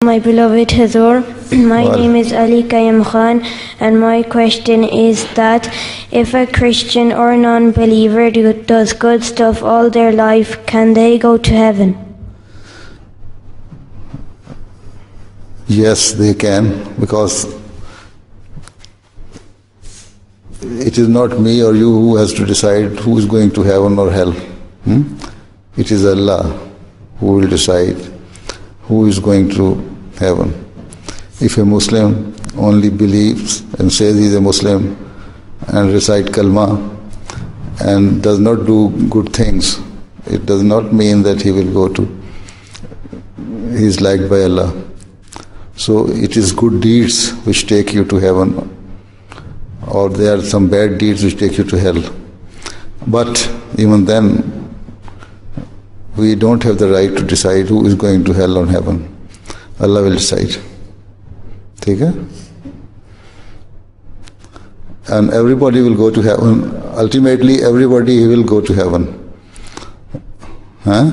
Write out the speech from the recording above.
My beloved Hazur, my name is Ali Qayyum Khan, and my question is that if a Christian or non-believer does good stuff all their life, can they go to heaven? Yes, they can, because it is not me or you who has to decide who is going to heaven or hell. It is Allah who will decide who is going to heaven. If a Muslim only believes and says he is a Muslim and recite kalma and does not do good things, it does not mean that he will go to, he is liked by Allah. So it is good deeds which take you to heaven, or there are some bad deeds which take you to hell. But even then, we don't have the right to decide who is going to hell or heaven. Allah will decide. Okay? And everybody will go to heaven. Ultimately, everybody will go to heaven. Huh?